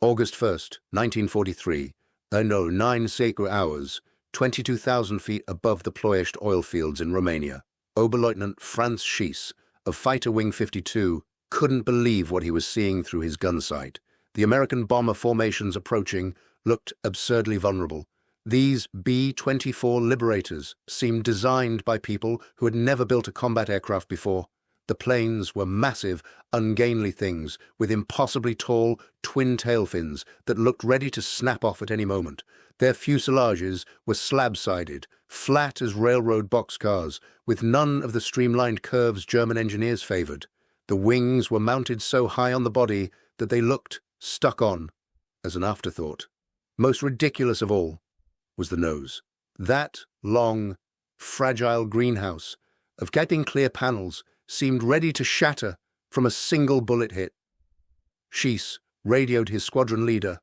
August 1st, 1943, 9 sacred hours, 22,000 feet above the Ploești oil fields in Romania. Oberleutnant Franz Schiess, of Fighter Wing 52, couldn't believe what he was seeing through his gun sight. The American bomber formations approaching looked absurdly vulnerable. These B-24 Liberators seemed designed by people who had never built a combat aircraft before. The planes were massive, ungainly things with impossibly tall twin tail fins that looked ready to snap off at any moment. Their fuselages were slab-sided, flat as railroad boxcars, with none of the streamlined curves German engineers favored. The wings were mounted so high on the body that they looked stuck on as an afterthought. Most ridiculous of all was the nose. That long, fragile greenhouse of gaping clear panels seemed ready to shatter from a single bullet hit. Schiess radioed his squadron leader.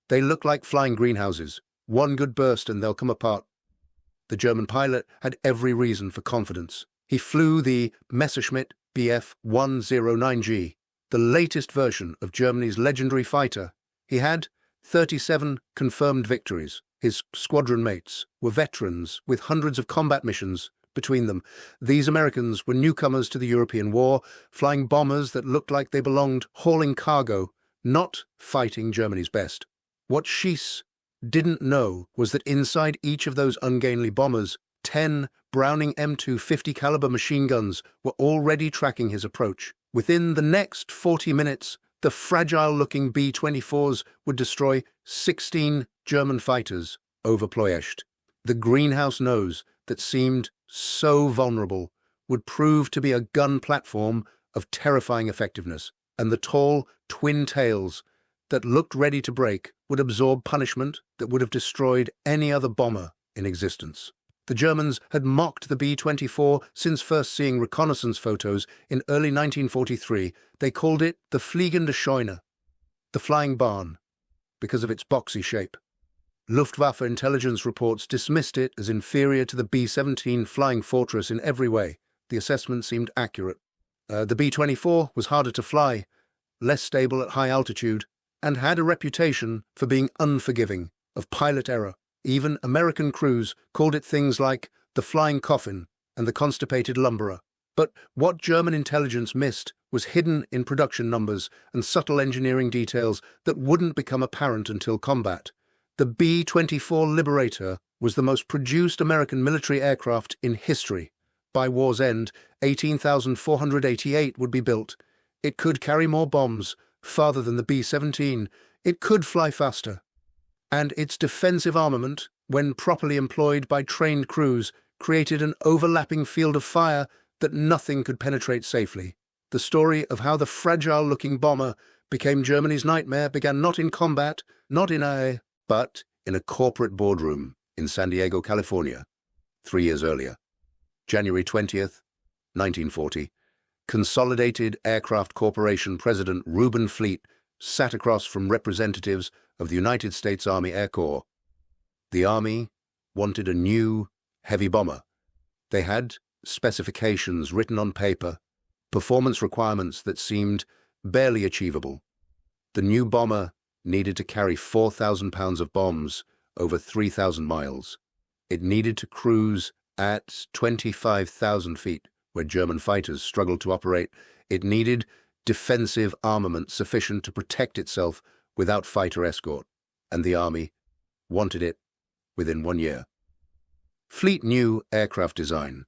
"They look like flying greenhouses. One good burst and they'll come apart." The German pilot had every reason for confidence. He flew the Messerschmitt Bf-109G, the latest version of Germany's legendary fighter. He had 37 confirmed victories. His squadron mates were veterans with hundreds of combat missions between them. These Americans were newcomers to the European war, flying bombers that looked like they belonged hauling cargo, not fighting Germany's best. What Schiess didn't know was that inside each of those ungainly bombers, 10 Browning M250 caliber machine guns were already tracking his approach. Within the next 40 minutes, the fragile-looking B-24s would destroy 16 German fighters over Ploești. The greenhouse nose that seemed so vulnerable would prove to be a gun platform of terrifying effectiveness, and the tall twin tails that looked ready to break would absorb punishment that would have destroyed any other bomber in existence. The Germans had mocked the B-24 since first seeing reconnaissance photos in early 1943. They called it the Fliegende Scheune, the flying barn, because of its boxy shape. Luftwaffe intelligence reports dismissed it as inferior to the B-17 Flying Fortress in every way. The assessment seemed accurate. The B-24 was harder to fly, less stable at high altitude, and had a reputation for being unforgiving of pilot error. Even American crews called it things like the flying coffin and the constipated lumberer. But what German intelligence missed was hidden in production numbers and subtle engineering details that wouldn't become apparent until combat. The B-24 Liberator was the most produced American military aircraft in history. By war's end, 18,488 would be built. It could carry more bombs, farther than the B-17. It could fly faster. And its defensive armament, when properly employed by trained crews, created an overlapping field of fire that nothing could penetrate safely. The story of how the fragile-looking bomber became Germany's nightmare began not in combat, not in a, but in a corporate boardroom in San Diego, California, 3 years earlier. January 20th, 1940, Consolidated Aircraft Corporation President Reuben Fleet sat across from representatives of the United States Army Air Corps. The Army wanted a new, heavy bomber. They had specifications written on paper, performance requirements that seemed barely achievable. The new bomber needed to carry 4,000 pounds of bombs over 3,000 miles. It needed to cruise at 25,000 feet, where German fighters struggled to operate. It needed defensive armament sufficient to protect itself without fighter escort, and the Army wanted it within 1 year. Fleet knew aircraft design.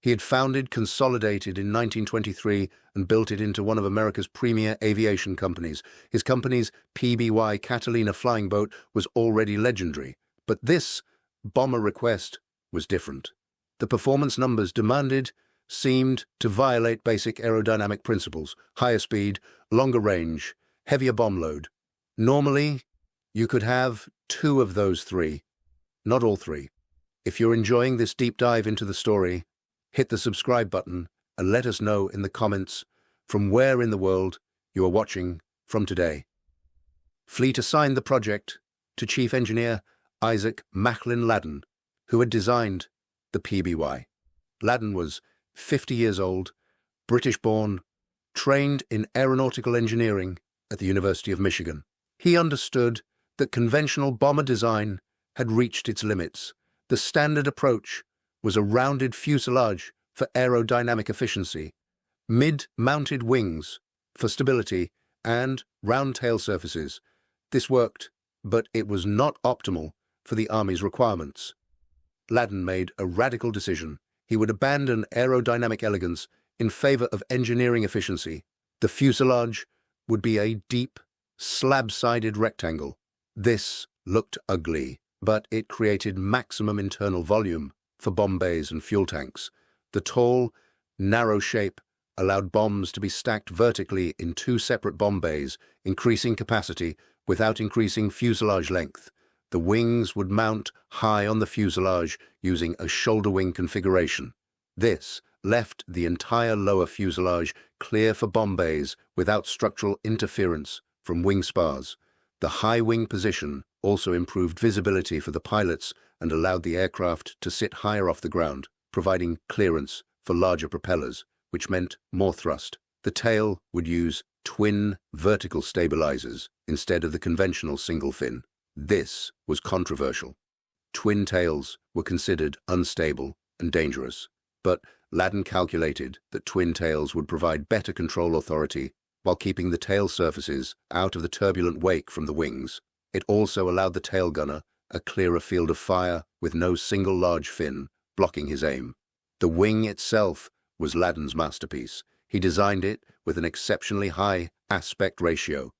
He had founded Consolidated in 1923 and built it into one of America's premier aviation companies. His company's PBY Catalina flying boat was already legendary, but this bomber request was different. The performance numbers demanded seemed to violate basic aerodynamic principles: higher speed, longer range, heavier bomb load. Normally, you could have 2 of those 3, not all 3. If you're enjoying this deep dive into the story, hit the subscribe button and let us know in the comments from where in the world you are watching from today. Fleet assigned the project to Chief Engineer Isaac Macklin Ladden, who had designed the PBY. Ladden was 50 years old, British-born, trained in aeronautical engineering at the University of Michigan. He understood that conventional bomber design had reached its limits. The standard approach was a rounded fuselage for aerodynamic efficiency, mid-mounted wings for stability, and round tail surfaces. This worked, but it was not optimal for the Army's requirements. Laden made a radical decision. He would abandon aerodynamic elegance in favor of engineering efficiency. The fuselage would be a deep, slab-sided rectangle. This looked ugly, but it created maximum internal volume for bomb bays and fuel tanks. The tall, narrow shape allowed bombs to be stacked vertically in two separate bomb bays, increasing capacity without increasing fuselage length. The wings would mount high on the fuselage using a shoulder wing configuration. This left the entire lower fuselage clear for bomb bays without structural interference from wing spars. The high wing position also improved visibility for the pilots and allowed the aircraft to sit higher off the ground, providing clearance for larger propellers, which meant more thrust. The tail would use twin vertical stabilizers instead of the conventional single fin. This was controversial. Twin tails were considered unstable and dangerous, but Laden calculated that twin tails would provide better control authority while keeping the tail surfaces out of the turbulent wake from the wings. It also allowed the tail gunner a clearer field of fire with no single large fin blocking his aim. The wing itself was Laden's masterpiece. He designed it with an exceptionally high aspect ratio,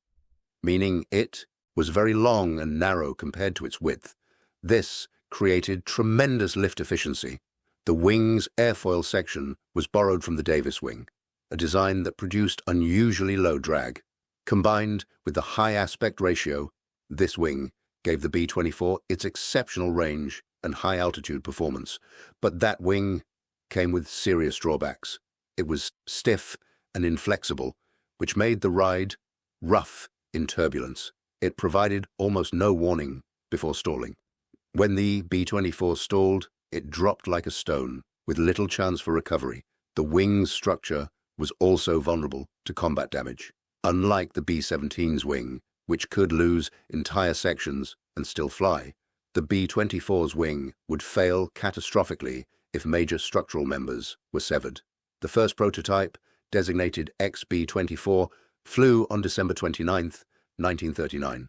meaning it was very long and narrow compared to its width. This created tremendous lift efficiency. The wing's airfoil section was borrowed from the Davis wing, a design that produced unusually low drag. Combined with the high aspect ratio, this wing gave the B-24 its exceptional range and high altitude performance. But that wing came with serious drawbacks. It was stiff and inflexible, which made the ride rough in turbulence. It provided almost no warning before stalling. When the B-24 stalled, it dropped like a stone, with little chance for recovery. The wing's structure was also vulnerable to combat damage. Unlike the B-17's wing, which could lose entire sections and still fly, the B-24's wing would fail catastrophically if major structural members were severed. The first prototype, designated XB-24, flew on December 29, 1939.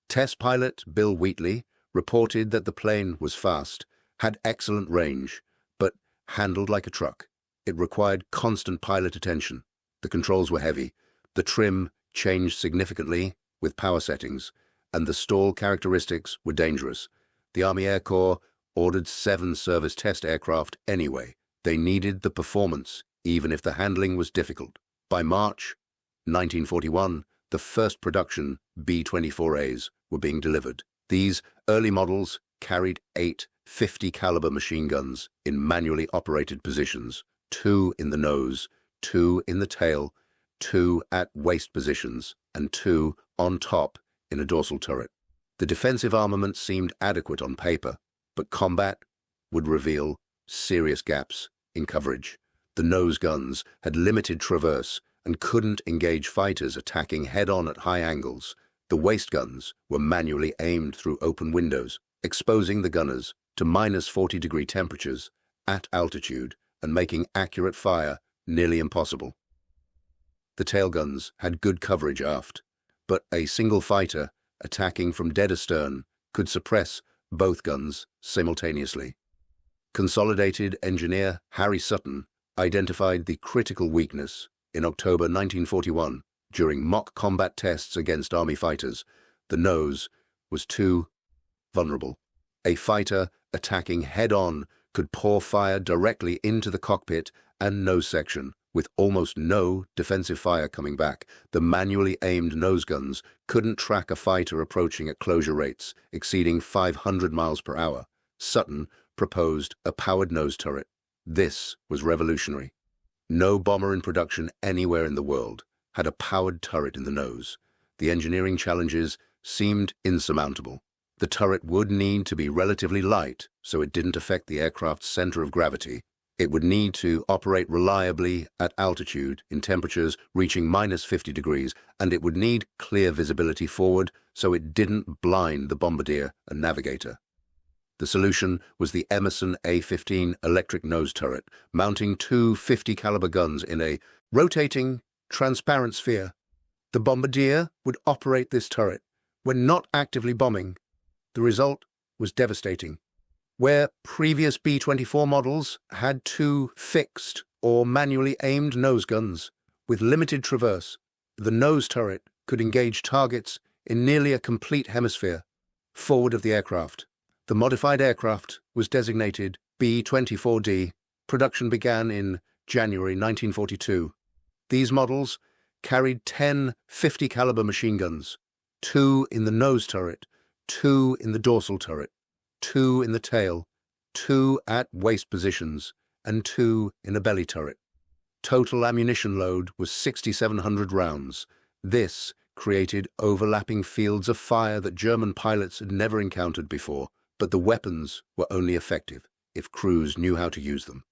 Test pilot Bill Wheatley reported that the plane was fast, had excellent range, but handled like a truck. It required constant pilot attention. The controls were heavy, the trim changed significantly with power settings, and the stall characteristics were dangerous. The Army Air Corps ordered 7 service test aircraft anyway. They needed the performance, even if the handling was difficult. By March 1941, the first production B-24As were being delivered. These early models carried 8 50 caliber machine guns in manually operated positions, 2 in the nose, 2 in the tail, 2 at waist positions, and 2 on top in a dorsal turret. The defensive armament seemed adequate on paper, but combat would reveal serious gaps in coverage. The nose guns had limited traverse and couldn't engage fighters attacking head-on at high angles. The waist guns were manually aimed through open windows, exposing the gunners to -40-degree temperatures at altitude and making accurate fire nearly impossible. The tail guns had good coverage aft, but a single fighter attacking from dead astern could suppress both guns simultaneously. Consolidated engineer Harry Sutton identified the critical weakness in October 1941 during mock combat tests against Army fighters. The nose was too vulnerable. A fighter attacking head-on could pour fire directly into the cockpit and nose section, with almost no defensive fire coming back. The manually aimed nose guns couldn't track a fighter approaching at closure rates exceeding 500 miles per hour. Sutton proposed a powered nose turret. This was revolutionary. No bomber in production anywhere in the world had a powered turret in the nose. The engineering challenges seemed insurmountable. The turret would need to be relatively light so it didn't affect the aircraft's center of gravity, It would need to operate reliably at altitude in temperatures reaching -50 degrees, and it would need clear visibility forward so it didn't blind the bombardier and navigator. The solution was the Emerson A-15 electric nose turret, mounting two 50-caliber guns in a rotating, transparent sphere. The bombardier would operate this turret when not actively bombing. The result was devastating. Where previous B-24 models had two fixed or manually aimed nose guns with limited traverse, the nose turret could engage targets in nearly a complete hemisphere forward of the aircraft. The modified aircraft was designated B-24D. Production began in January 1942. These models carried 10 50-caliber machine guns, 2 in the nose turret, 2 in the dorsal turret, 2 in the tail, 2 at waist positions, and 2 in a belly turret. Total ammunition load was 6,700 rounds. This created overlapping fields of fire that German pilots had never encountered before, but the weapons were only effective if crews knew how to use them.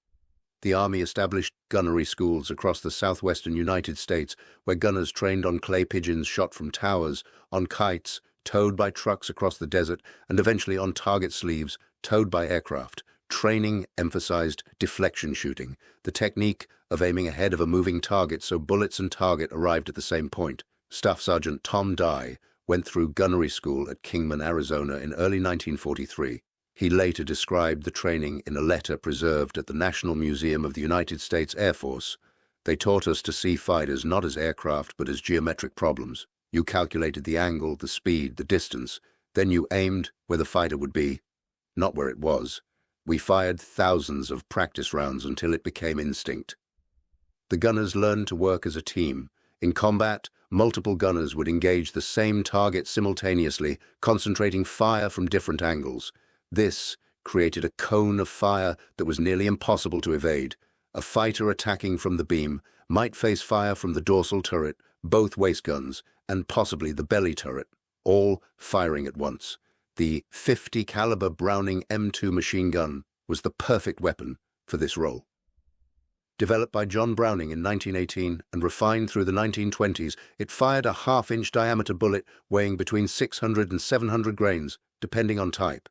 The Army established gunnery schools across the southwestern United States where gunners trained on clay pigeons shot from towers, on kites, towed by trucks across the desert, and eventually on target sleeves, towed by aircraft. Training emphasized deflection shooting, the technique of aiming ahead of a moving target so bullets and target arrived at the same point. Staff Sergeant Tom Dye went through gunnery school at Kingman, Arizona in early 1943. He later described the training in a letter preserved at the National Museum of the United States Air Force. They taught us to see fighters not as aircraft but as geometric problems. You calculated the angle, the speed, the distance. Then you aimed where the fighter would be, not where it was. We fired thousands of practice rounds until it became instinct. The gunners learned to work as a team. In combat, multiple gunners would engage the same target simultaneously, concentrating fire from different angles. This created a cone of fire that was nearly impossible to evade. A fighter attacking from the beam might face fire from the dorsal turret, both waist guns, and possibly the belly turret, all firing at once. The 50-caliber Browning M2 machine gun was the perfect weapon for this role. Developed by John Browning in 1918 and refined through the 1920s, it fired a half-inch diameter bullet weighing between 600 and 700 grains, depending on type.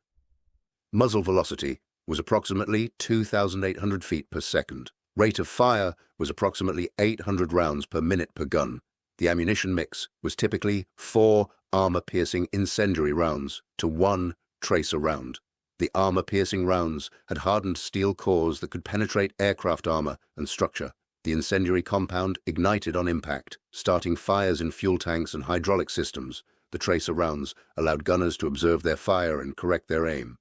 Muzzle velocity was approximately 2,800 feet per second. Rate of fire was approximately 800 rounds per minute per gun. The ammunition mix was typically 4 armor-piercing incendiary rounds to 1 tracer round. The armor-piercing rounds had hardened steel cores that could penetrate aircraft armor and structure. The incendiary compound ignited on impact, starting fires in fuel tanks and hydraulic systems. The tracer rounds allowed gunners to observe their fire and correct their aim.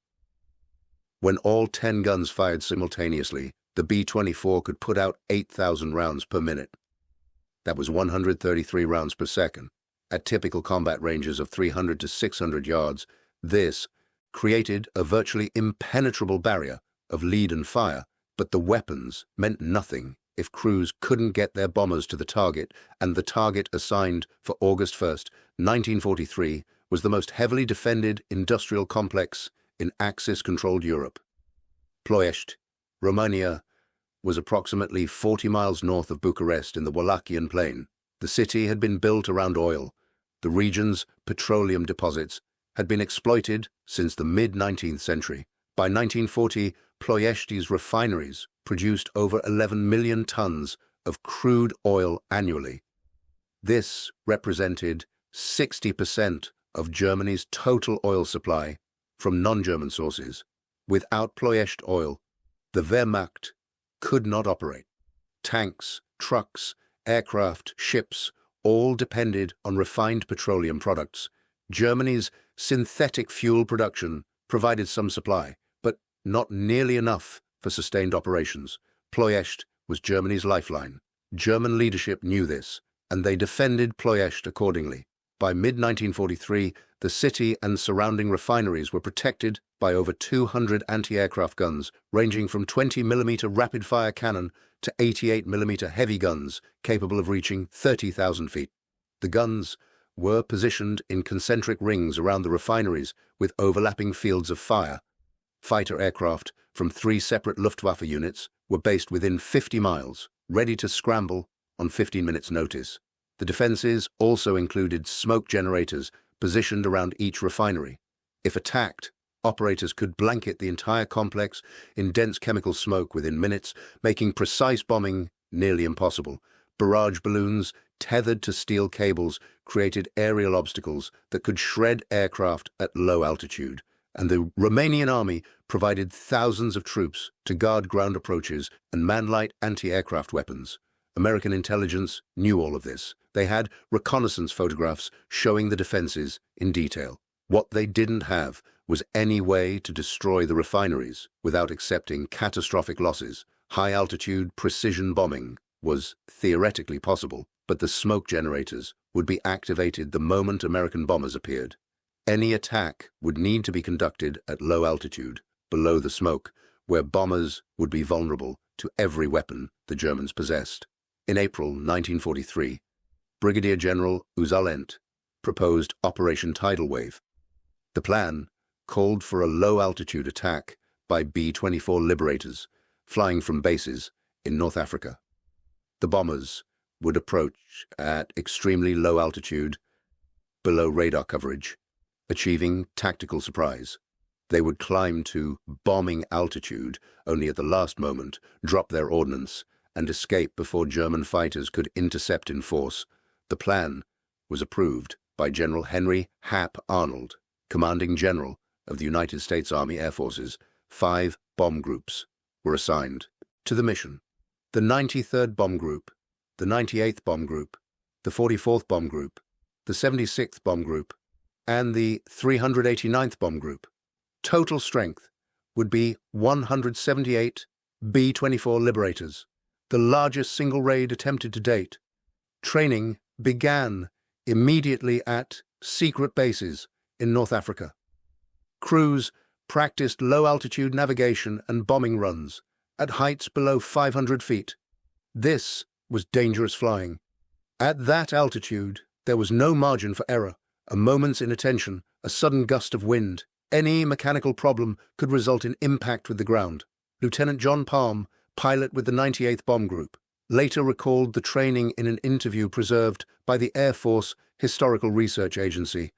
When all 10 guns fired simultaneously, the B-24 could put out 8,000 rounds per minute. That was 133 rounds per second. At typical combat ranges of 300 to 600 yards, this created a virtually impenetrable barrier of lead and fire, but the weapons meant nothing if crews couldn't get their bombers to the target, and the target assigned for August 1st, 1943, was the most heavily defended industrial complex in Axis-controlled Europe. Ploești, Romania, was approximately 40 miles north of Bucharest in the Wallachian Plain. The city had been built around oil. The region's petroleum deposits had been exploited since the mid-19th century. By 1940, Ploești's refineries produced over 11 million tons of crude oil annually. This represented 60% of Germany's total oil supply from non-German sources. Without Ploești oil, the Wehrmacht could not operate. Tanks, trucks, aircraft, ships, all depended on refined petroleum products. Germany's synthetic fuel production provided some supply, but not nearly enough for sustained operations. Ploești was Germany's lifeline. German leadership knew this, and they defended Ploești accordingly. By mid-1943, the city and surrounding refineries were protected by over 200 anti-aircraft guns, ranging from 20mm rapid-fire cannon to 88mm heavy guns capable of reaching 30,000 feet. The guns were positioned in concentric rings around the refineries with overlapping fields of fire. fighter aircraft from 3 separate Luftwaffe units were based within 50 miles, ready to scramble on 15 minutes' notice. The defenses also included smoke generators positioned around each refinery. If attacked, operators could blanket the entire complex in dense chemical smoke within minutes, making precise bombing nearly impossible. Barrage balloons tethered to steel cables created aerial obstacles that could shred aircraft at low altitude, and the Romanian army provided thousands of troops to guard ground approaches and man light anti-aircraft weapons. American intelligence knew all of this. They had reconnaissance photographs showing the defenses in detail. What they didn't have was any way to destroy the refineries without accepting catastrophic losses. High-altitude precision bombing was theoretically possible, but the smoke generators would be activated the moment American bombers appeared. Any attack would need to be conducted at low altitude, below the smoke, where bombers would be vulnerable to every weapon the Germans possessed. In April 1943, Brigadier General Uzalent proposed Operation Tidal Wave. The plan called for a low-altitude attack by B-24 Liberators, flying from bases in North Africa. The bombers would approach at extremely low altitude, below radar coverage, achieving tactical surprise. They would climb to bombing altitude only at the last moment, drop their ordnance, and escape before German fighters could intercept in force. The plan was approved by General Henry Hap Arnold, commanding general of the United States Army Air Forces. 5 bomb groups were assigned to the mission: the 93rd Bomb Group, the 98th Bomb Group, the 44th Bomb Group, the 76th Bomb Group, and the 389th Bomb Group. Total strength would be 178 B-24 Liberators, the largest single raid attempted to date. Training began immediately at secret bases in North Africa. Crews practiced low-altitude navigation and bombing runs at heights below 500 feet. This was dangerous flying. At that altitude, there was no margin for error. A moment's inattention, a sudden gust of wind, any mechanical problem could result in impact with the ground. Lieutenant John Palm, pilot with the 98th Bomb Group, later recalled the training in an interview preserved by the Air Force Historical Research Agency.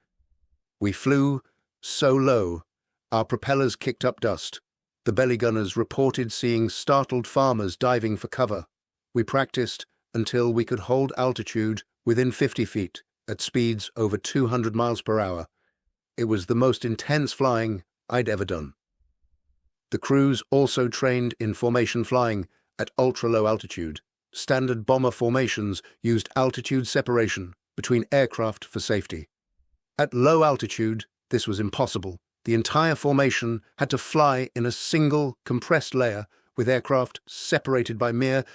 "We flew so low, our propellers kicked up dust. The belly gunners reported seeing startled farmers diving for cover. We practiced until we could hold altitude within 50 feet at speeds over 200 miles per hour. It was the most intense flying I'd ever done." The crews also trained in formation flying at ultra-low altitude. Standard bomber formations used altitude separation between aircraft for safety. At low altitude, this was impossible. The entire formation had to fly in a single compressed layer with aircraft separated by mere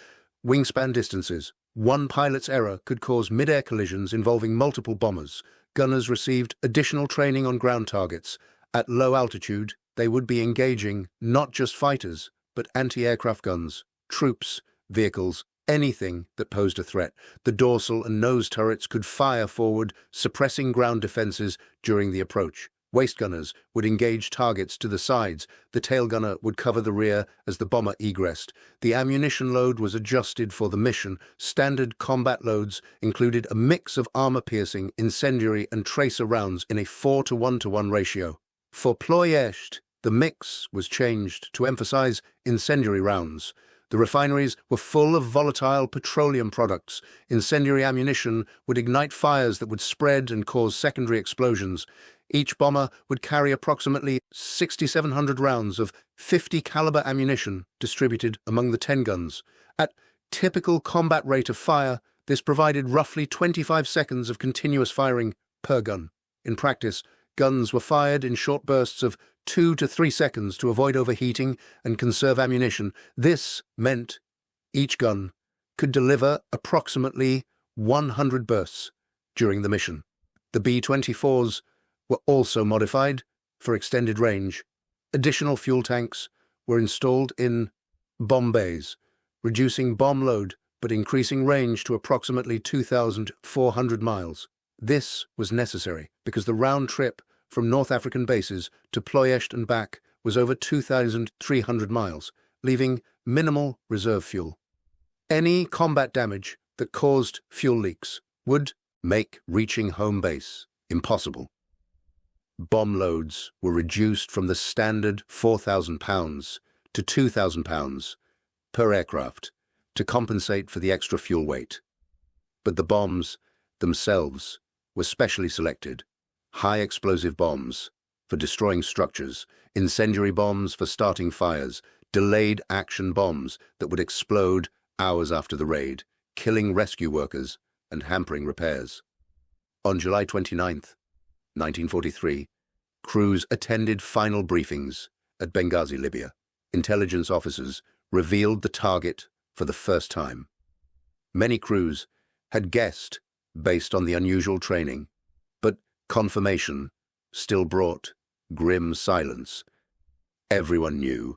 wingspan distances. One pilot's error could cause mid-air collisions involving multiple bombers. Gunners received additional training on ground targets. At low altitude, they would be engaging not just fighters, but anti-aircraft guns, troops, vehicles, anything that posed a threat. The dorsal and nose turrets could fire forward, suppressing ground defenses during the approach. Waist gunners would engage targets to the sides. The tail gunner would cover the rear as the bomber egressed. The ammunition load was adjusted for the mission. Standard combat loads included a mix of armor-piercing, incendiary, and tracer rounds in a 4-to-1-to-1 ratio. For Ploești, the mix was changed to emphasize incendiary rounds. The refineries were full of volatile petroleum products. Incendiary ammunition would ignite fires that would spread and cause secondary explosions. Each bomber would carry approximately 6,700 rounds of 50 caliber ammunition distributed among the 10 guns. At typical combat rate of fire, this provided roughly 25 seconds of continuous firing per gun. In practice, guns were fired in short bursts of 2 to 3 seconds to avoid overheating and conserve ammunition. This meant each gun could deliver approximately 100 bursts during the mission. The B-24s were also modified for extended range. Additional fuel tanks were installed in bomb bays, reducing bomb load but increasing range to approximately 2,400 miles. This was necessary because the round trip from North African bases to Ploești and back was over 2,300 miles, leaving minimal reserve fuel. Any combat damage that caused fuel leaks would make reaching home base impossible. Bomb loads were reduced from the standard 4,000 pounds to 2,000 pounds per aircraft to compensate for the extra fuel weight. But the bombs themselves were specially selected: high-explosive bombs for destroying structures, incendiary bombs for starting fires, delayed action bombs that would explode hours after the raid, killing rescue workers and hampering repairs. On July 29, 1943, crews attended final briefings at Benghazi, Libya. Intelligence officers revealed the target for the first time. Many crews had guessed based on the unusual training, but confirmation still brought grim silence. Everyone knew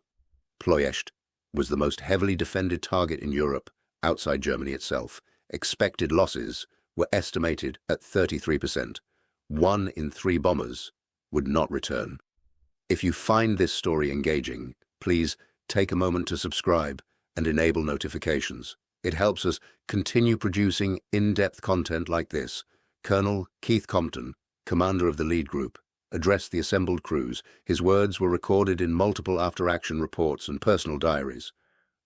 Ploești was the most heavily defended target in Europe outside Germany itself. Expected losses were estimated at 33%. 1 in 3 bombers would not return. If you find this story engaging, please take a moment to subscribe and enable notifications. It helps us continue producing in-depth content like this. Colonel Keith Compton, commander of the lead group, addressed the assembled crews. His words were recorded in multiple after-action reports and personal diaries.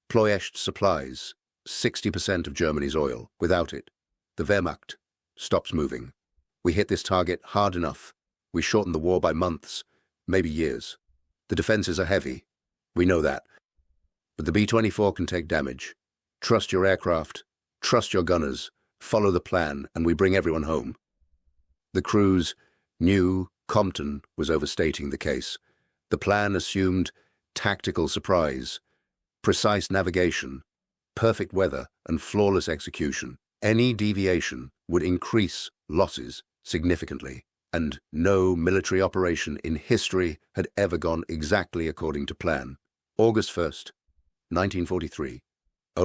Ploești supplies 60% of Germany's oil. Without it, the Wehrmacht stops moving. We hit this target hard enough. We shortened the war by months, maybe years. The defenses are heavy. We know that. But the B-24 can take damage. Trust your aircraft, trust your gunners, follow the plan, and we bring everyone home. The crews knew Compton was overstating the case. The plan assumed tactical surprise, precise navigation, perfect weather, and flawless execution. Any deviation would increase losses significantly, and no military operation in history had ever gone exactly according to plan. August 1st, 1943.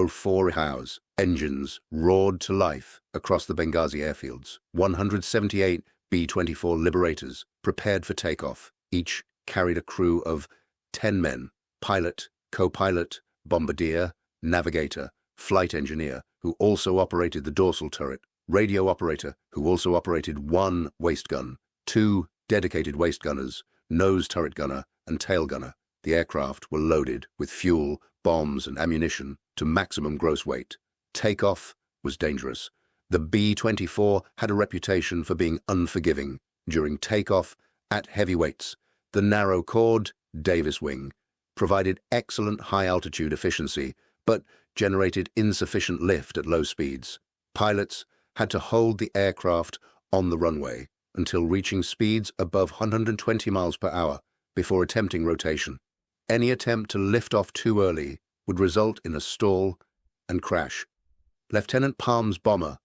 04 hours, engines roared to life across the Benghazi airfields. 178 B-24 Liberators prepared for takeoff. Each carried a crew of 10 men: pilot, co-pilot, bombardier, navigator, flight engineer, who also operated the dorsal turret, radio operator, who also operated 1 waist gun, 2 dedicated waist gunners, nose turret gunner, and tail gunner. The aircraft were loaded with fuel, bombs, and ammunition to maximum gross weight. Takeoff was dangerous. The B-24 had a reputation for being unforgiving. During takeoff at heavy weights, the narrow chord Davis wing provided excellent high-altitude efficiency, but generated insufficient lift at low speeds. Pilots had to hold the aircraft on the runway until reaching speeds above 120 miles per hour before attempting rotation. Any attempt to lift off too early would result in a stall and crash. Lieutenant Palm's bomber,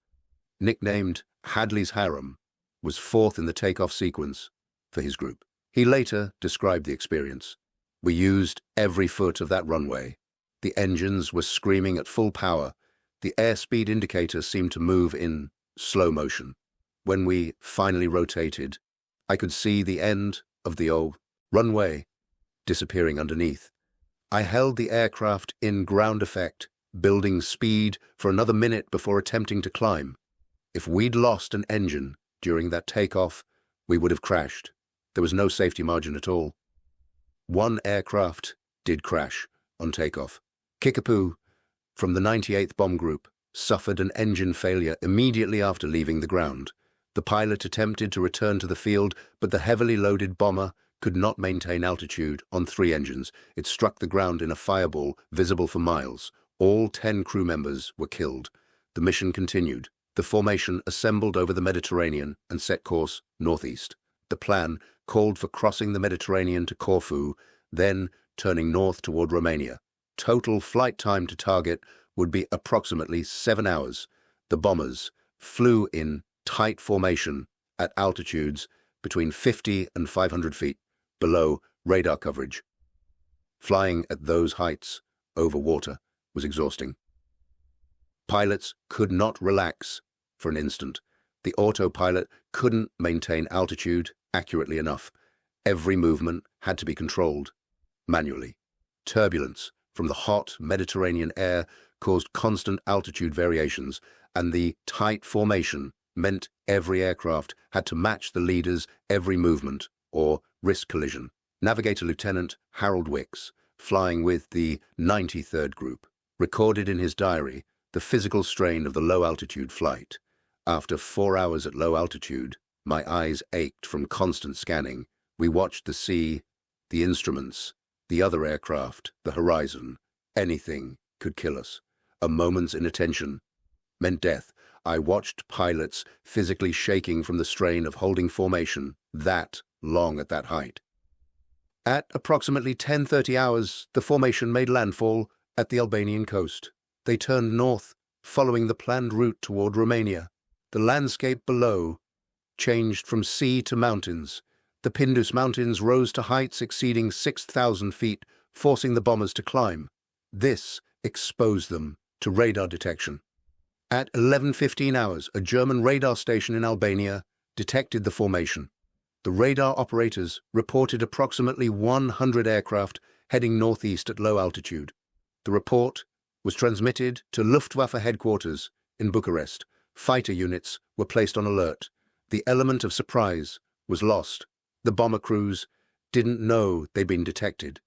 nicknamed Hadley's Harem, was 4th in the takeoff sequence for his group. He later described the experience. "We used every foot of that runway. The engines were screaming at full power. The airspeed indicator seemed to move in slow motion. When we finally rotated, I could see the end of the old runway disappearing underneath. I held the aircraft in ground effect, building speed for another minute before attempting to climb. If we'd lost an engine during that takeoff, we would have crashed. There was no safety margin at all." 1 aircraft did crash on takeoff. Kickapoo, from the 98th Bomb Group, suffered an engine failure immediately after leaving the ground. The pilot attempted to return to the field, but the heavily loaded bomber could not maintain altitude on 3 engines. It struck the ground in a fireball visible for miles. All 10 crew members were killed. The mission continued. The formation assembled over the Mediterranean and set course northeast. The plan called for crossing the Mediterranean to Corfu, then turning north toward Romania. Total flight time to target would be approximately 7 hours. The bombers flew in tight formation at altitudes between 50 and 500 feet below radar coverage. Flying at those heights over water was exhausting. Pilots could not relax for an instant. The autopilot couldn't maintain altitude accurately enough. Every movement had to be controlled. manually. Turbulence from the hot Mediterranean air caused constant altitude variations, and the tight formation meant every aircraft had to match the leader's every movement or risk collision. Navigator Lieutenant Harold Wicks, flying with the 93rd Group, recorded in his diary the physical strain of the low-altitude flight. After 4 hours at low altitude, my eyes ached from constant scanning. We watched the sea, the instruments, the other aircraft, the horizon. Anything could kill us. A moment's inattention meant death. I watched pilots physically shaking from the strain of holding formation that long at that height. At approximately 10:30 hours, the formation made landfall at the Albanian coast. They turned north, following the planned route toward Romania. The landscape below changed from sea to mountains. The Pindus Mountains rose to heights exceeding 6,000 feet, forcing the bombers to climb. This exposed them to radar detection. At 11:15 hours, a German radar station in Albania detected the formation. The radar operators reported approximately 100 aircraft heading northeast at low altitude. The report was transmitted to Luftwaffe headquarters in Bucharest. Fighter units were placed on alert. The element of surprise was lost. The bomber crews didn't know they'd been detected.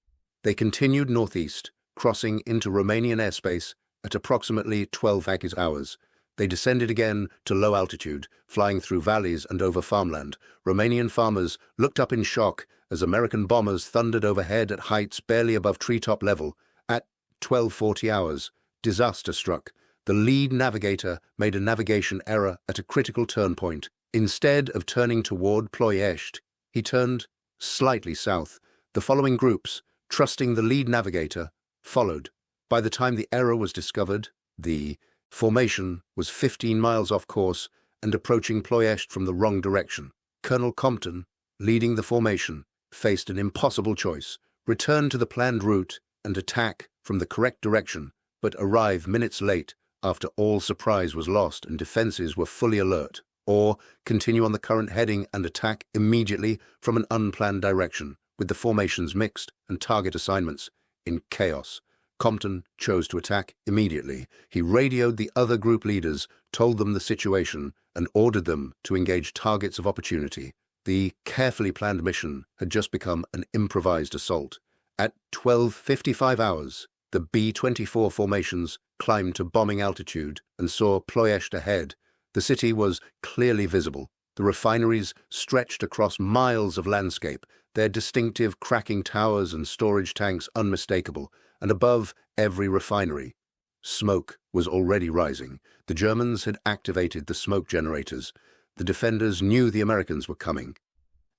They continued northeast, crossing into Romanian airspace at approximately 12 hours. They descended again to low altitude, flying through valleys and over farmland. Romanian farmers looked up in shock as American bombers thundered overhead at heights barely above treetop level. At 12:40 hours, disaster struck. The lead navigator made a navigation error at a critical turn point. Instead of turning toward Ploești, he turned slightly south. The following groups, trusting the lead navigator, followed. By the time the error was discovered, the formation was 15 miles off course and approaching Ploești from the wrong direction. Colonel Compton, leading the formation, faced an impossible choice: return to the planned route and attack from the correct direction, but arrive minutes late after all surprise was lost and defenses were fully alert, or continue on the current heading and attack immediately from an unplanned direction, with the formations mixed and target assignments in chaos. Compton chose to attack immediately. He radioed the other group leaders, told them the situation, and ordered them to engage targets of opportunity. The carefully planned mission had just become an improvised assault. At 12:55 hours, the B-24 formations climbed to bombing altitude and saw Ploești ahead. The city was clearly visible. The refineries stretched across miles of landscape, their distinctive cracking towers and storage tanks unmistakable, and above every refinery, smoke was already rising. The Germans had activated the smoke generators. The defenders knew the Americans were coming.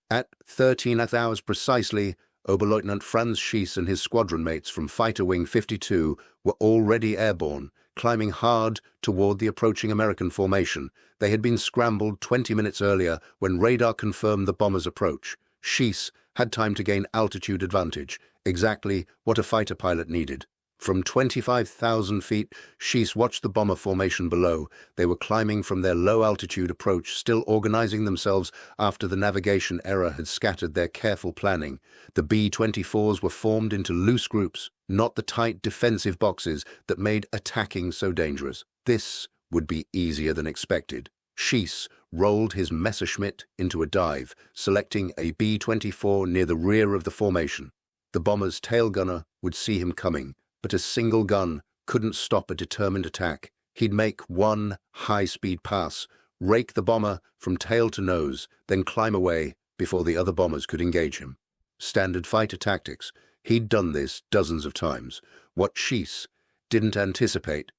At 13 hours precisely, Oberleutnant Franz Schiess and his squadron mates from Fighter Wing 52 were already airborne, climbing hard toward the approaching American formation. They had been scrambled 20 minutes earlier when radar confirmed the bombers' approach. Schiess had time to gain altitude advantage, exactly what a fighter pilot needed. From 25,000 feet, Schiess watched the bomber formation below. They were climbing from their low-altitude approach, still organizing themselves after the navigation error had scattered their careful planning. The B-24s were formed into loose groups, not the tight defensive boxes that made attacking so dangerous. This would be easier than expected. Schiess rolled his Messerschmitt into a dive, selecting a B-24 near the rear of the formation. The bomber's tail gunner would see him coming, but a single gun couldn't stop a determined attack. He'd make one high-speed pass, rake the bomber from tail to nose, then climb away before the other bombers could engage him. Standard fighter tactics. He'd done this dozens of times. What Schiess didn't anticipate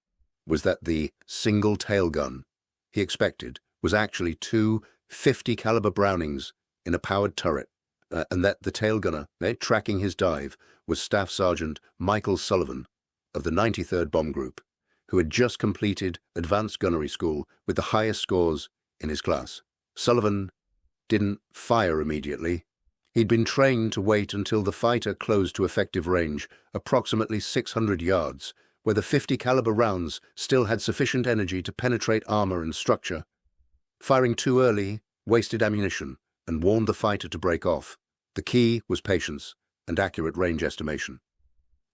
was that the single tail gun he expected was actually two .50 caliber Brownings in a powered turret, and that the tail gunner, tracking his dive, was Staff Sergeant Michael Sullivan of the 93rd Bomb Group, who had just completed advanced gunnery school with the highest scores in his class. Sullivan didn't fire immediately. He'd been trained to wait until the fighter closed to effective range, approximately 600 yards, where the .50 caliber rounds still had sufficient energy to penetrate armor and structure. Firing too early wasted ammunition and warned the fighter to break off. The key was patience. and accurate range estimation.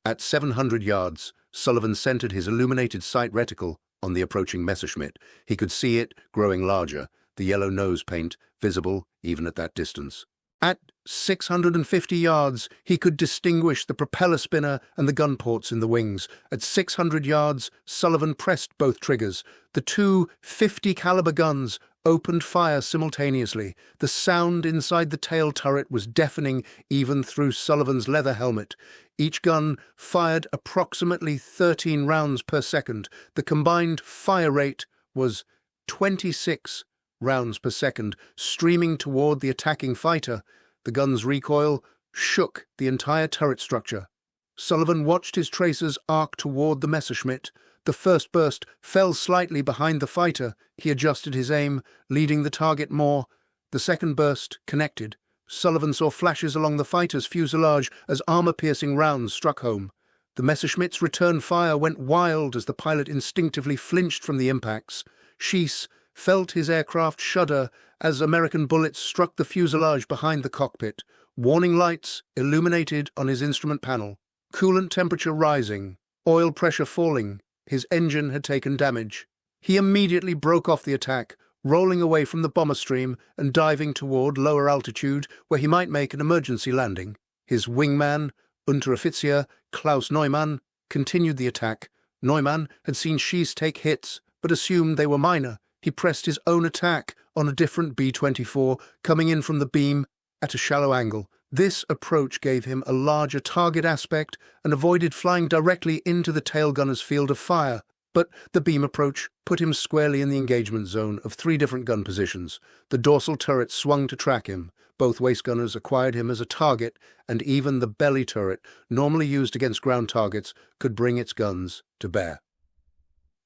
At 700 yards, Sullivan centered his illuminated sight reticle on the approaching Messerschmitt. He could see it growing larger, the yellow nose paint visible even at that distance. At 650 yards, he could distinguish the propeller spinner and the gun ports in the wings. At 600 yards, Sullivan pressed both triggers. The two 50-caliber guns opened fire simultaneously. The sound inside the tail turret was deafening even through Sullivan's leather helmet. Each gun fired approximately 13 rounds per second. The combined fire rate was 26 rounds per second, streaming toward the attacking fighter. The gun's recoil shook the entire turret structure. Sullivan watched his tracers arc toward the Messerschmitt. The first burst fell slightly behind the fighter. He adjusted his aim, leading the target more. The second burst connected. Sullivan saw flashes along the fighter's fuselage as armor-piercing rounds struck home. The Messerschmitt's return fire went wild as the pilot instinctively flinched from the impacts. Schiess felt his aircraft shudder as American bullets struck the fuselage behind the cockpit. Warning lights illuminated on his instrument panel. Coolant temperature rising, oil pressure falling. His engine had taken damage. He immediately broke off the attack, rolling away from the bomber stream and diving toward lower altitude where he might make an emergency landing. His wingman, Unteroffizier Klaus Neumann, continued the attack. Neumann had seen Schiess take hits, but assumed they were minor. He pressed his own attack on a different B-24, coming in from the beam at a shallow angle. This approach gave him a larger target aspect and avoided flying directly into the tail gunner's field of fire. But the beam approach put him squarely in the engagement zone of 3 different gun positions. The dorsal turret swung to track him. Both waist gunners acquired him as a target, and even the belly turret, normally used against ground targets, could bring its guns to bear.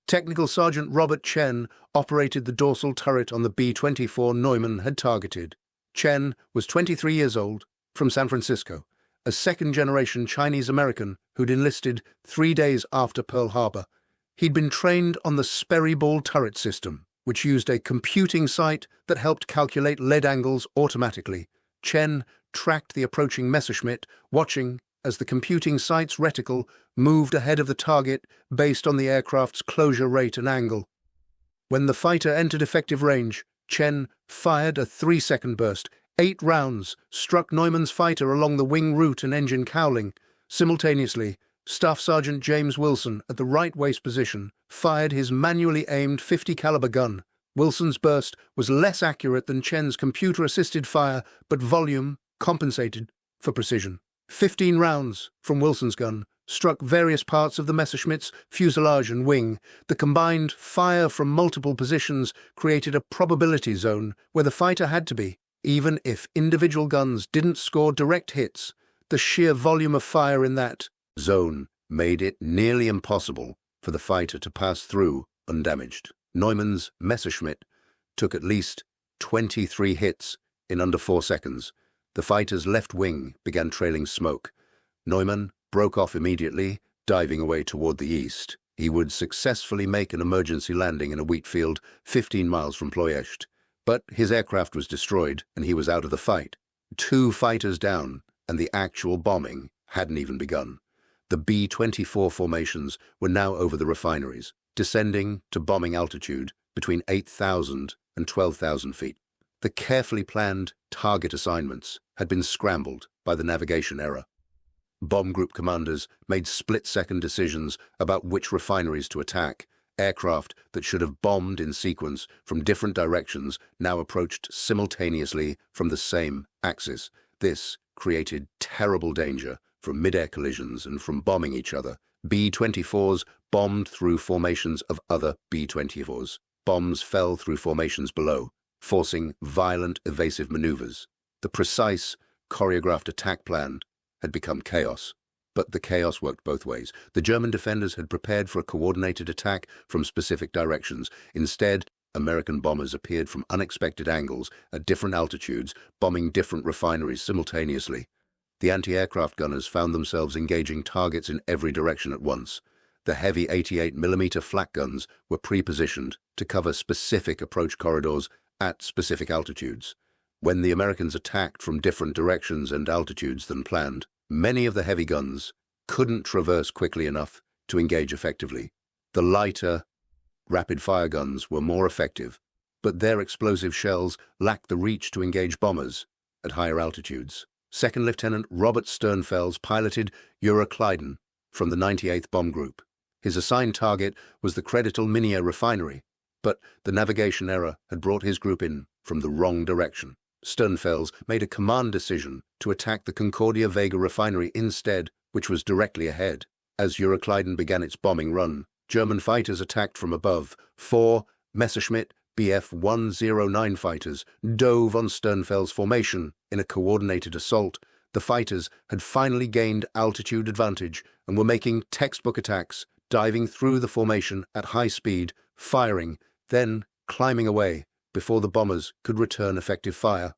Technical Sergeant Robert Chen operated the dorsal turret on the B-24 Neumann had targeted. Chen was 23 years old, from San Francisco, a second-generation Chinese-American who'd enlisted 3 days after Pearl Harbor. He'd been trained on the Sperry Ball turret system, which used a computing sight that helped calculate lead angles automatically. Chen tracked the approaching Messerschmitt, watching as the computing sight's reticle moved ahead of the target based on the aircraft's closure rate and angle. When the fighter entered effective range, Chen fired a 3-second burst. 8 rounds struck Neumann's fighter along the wing root and engine cowling. Simultaneously, Staff Sergeant James Wilson, at the right waist position, fired his manually aimed 50-caliber gun. Wilson's burst was less accurate than Chen's computer-assisted fire, but volume compensated for precision. 15 rounds from Wilson's gun struck various parts of the Messerschmitt's fuselage and wing. The combined fire from multiple positions created a probability zone where the fighter had to be. Even if individual guns didn't score direct hits, the sheer volume of fire in that zone made it nearly impossible for the fighter to pass through undamaged. Neumann's Messerschmitt took at least 23 hits in under 4 seconds. The fighter's left wing began trailing smoke. Neumann broke off immediately, diving away toward the east. He would successfully make an emergency landing in a wheat field 15 miles from Ploești. But his aircraft was destroyed, and he was out of the fight. 2 fighters down, and the actual bombing hadn't even begun. The B-24 formations were now over the refineries, descending to bombing altitude between 8,000 and 12,000 feet. The carefully planned target assignments had been scrambled by the navigation error. Bomb group commanders made split-second decisions about which refineries to attack. Aircraft that should have bombed in sequence from different directions now approached simultaneously from the same axis. This created terrible danger from mid-air collisions and from bombing each other. B-24s bombed through formations of other B-24s. Bombs fell through formations below, forcing violent evasive maneuvers. The precise, choreographed attack plan had become chaos. But the chaos worked both ways. The German defenders had prepared for a coordinated attack from specific directions. Instead, American bombers appeared from unexpected angles at different altitudes, bombing different refineries simultaneously. The anti-aircraft gunners found themselves engaging targets in every direction at once. The heavy 88mm flak guns were pre-positioned to cover specific approach corridors at specific altitudes. When the Americans attacked from different directions and altitudes than planned, Many of the heavy guns couldn't traverse quickly enough to engage effectively. The lighter, rapid-fire guns were more effective, but their explosive shells lacked the reach to engage bombers at higher altitudes. Second Lieutenant Robert Sternfels piloted Euroclydon from the 98th Bomb Group. His assigned target was the Credital Minia refinery, but the navigation error had brought his group in from the wrong direction. Sternfels made a command decision to attack the Concordia Vega refinery instead, which was directly ahead. As Euroclydon began its bombing run, German fighters attacked from above. 4 Messerschmitt Bf-109 fighters dove on Sternfels' formation in a coordinated assault. The fighters had finally gained altitude advantage and were making textbook attacks, diving through the formation at high speed, firing, then climbing away before the bombers could return effective fire.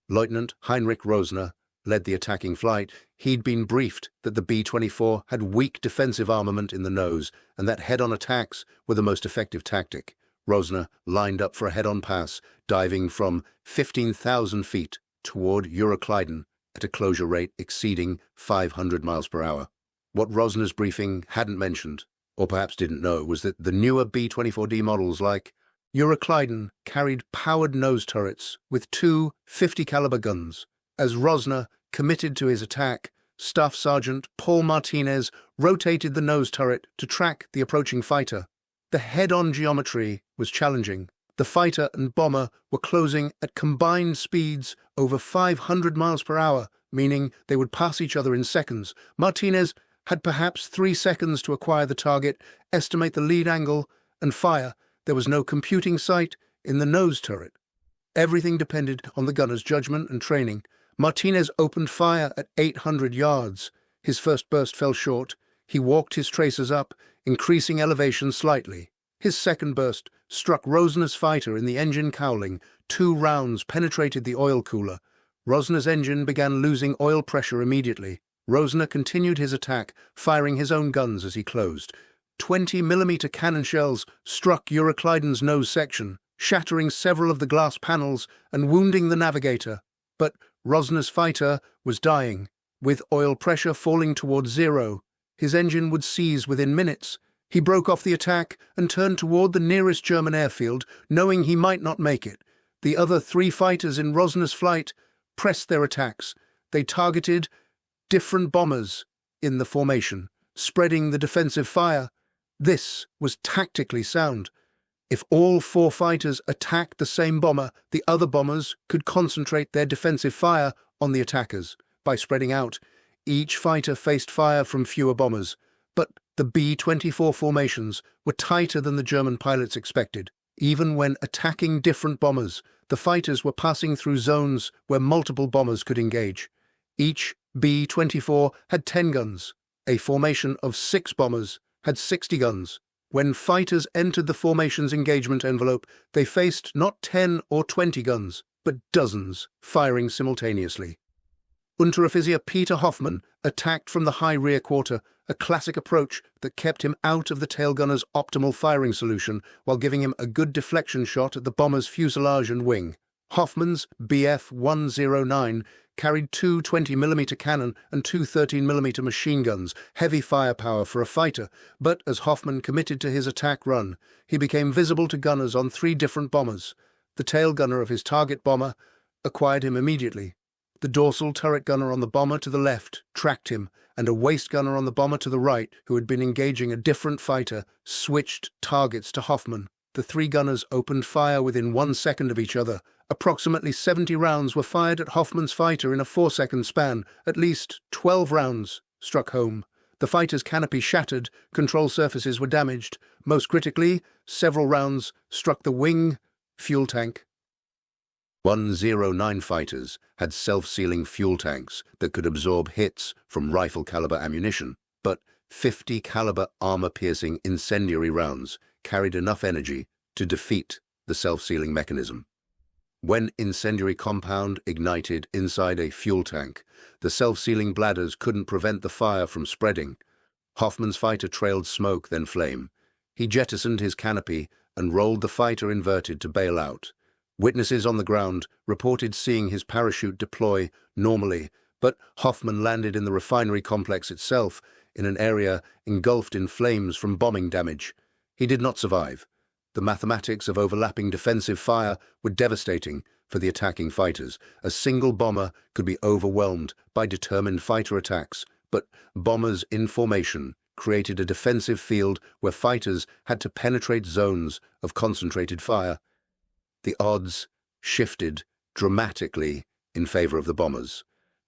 Lieutenant Heinrich Rosner led the attacking flight. He'd been briefed that the B-24 had weak defensive armament in the nose and that head-on attacks were the most effective tactic. Rosner lined up for a head-on pass, diving from 15,000 feet toward Euroclydon at a closure rate exceeding 500 miles per hour. What Rosner's briefing hadn't mentioned, or perhaps didn't know, was that the newer B-24D models like Euroclydon carried powered nose turrets with 2 50-caliber guns. As Rosner committed to his attack, Staff Sergeant Paul Martinez rotated the nose turret to track the approaching fighter. The head-on geometry was challenging. The fighter and bomber were closing at combined speeds over 500 miles per hour, meaning they would pass each other in seconds. Martinez had perhaps 3 seconds to acquire the target, estimate the lead angle, and fire. There was no computing sight in the nose turret. Everything depended on the gunner's judgment and training. Martinez opened fire at 800 yards. His first burst fell short. He walked his tracers up, increasing elevation slightly. His second burst struck Rosner's fighter in the engine cowling. 2 rounds penetrated the oil cooler. Rosner's engine began losing oil pressure immediately. Rosner continued his attack, firing his own guns as he closed. 20mm cannon shells struck Euroclydon's nose section, shattering several of the glass panels and wounding the navigator. But Rosner's fighter was dying. With oil pressure falling towards zero, his engine would seize within minutes. He broke off the attack and turned toward the nearest German airfield, knowing he might not make it. The other 3 fighters in Rosner's flight pressed their attacks. They targeted different bombers in the formation, spreading the defensive fire. This was tactically sound. If all 4 fighters attacked the same bomber, the other bombers could concentrate their defensive fire on the attackers. By spreading out, each fighter faced fire from fewer bombers, but the B-24 formations were tighter than the German pilots expected. Even when attacking different bombers, the fighters were passing through zones where multiple bombers could engage. Each B-24 had 10 guns. A formation of 6 bombers had 60 guns. When fighters entered the formation's engagement envelope, they faced not 10 or 20 guns, but dozens, firing simultaneously. Unteroffizier Peter Hoffmann attacked from the high rear quarter, a classic approach that kept him out of the tail gunner's optimal firing solution while giving him a good deflection shot at the bomber's fuselage and wing. Hoffmann's Bf-109 carried 2 20mm cannon and 2 13mm machine guns, heavy firepower for a fighter, but as Hoffmann committed to his attack run, he became visible to gunners on 3 different bombers. The tail gunner of his target bomber acquired him immediately. The dorsal turret gunner on the bomber to the left tracked him, and a waist gunner on the bomber to the right, who had been engaging a different fighter, switched targets to Hoffmann. The 3 gunners opened fire within 1 second of each other. Approximately 70 rounds were fired at Hoffmann's fighter in a 4-second span. At least 12 rounds struck home. The fighter's canopy shattered, control surfaces were damaged. Most critically, several rounds struck the wing fuel tank. 109 fighters had self-sealing fuel tanks that could absorb hits from rifle-caliber ammunition, but 50-caliber armor-piercing incendiary rounds carried enough energy to defeat the self-sealing mechanism. When incendiary compound ignited inside a fuel tank, the self-sealing bladders couldn't prevent the fire from spreading. Hoffmann's fighter trailed smoke, then flame. He jettisoned his canopy and rolled the fighter inverted to bail out. Witnesses on the ground reported seeing his parachute deploy normally, But Hoffman landed in the refinery complex itself, in an area engulfed in flames from bombing damage. He did not survive. The mathematics of overlapping defensive fire were devastating for the attacking fighters. A single bomber could be overwhelmed by determined fighter attacks, but bombers in formation created a defensive field where fighters had to penetrate zones of concentrated fire. The odds shifted dramatically in favor of the bombers.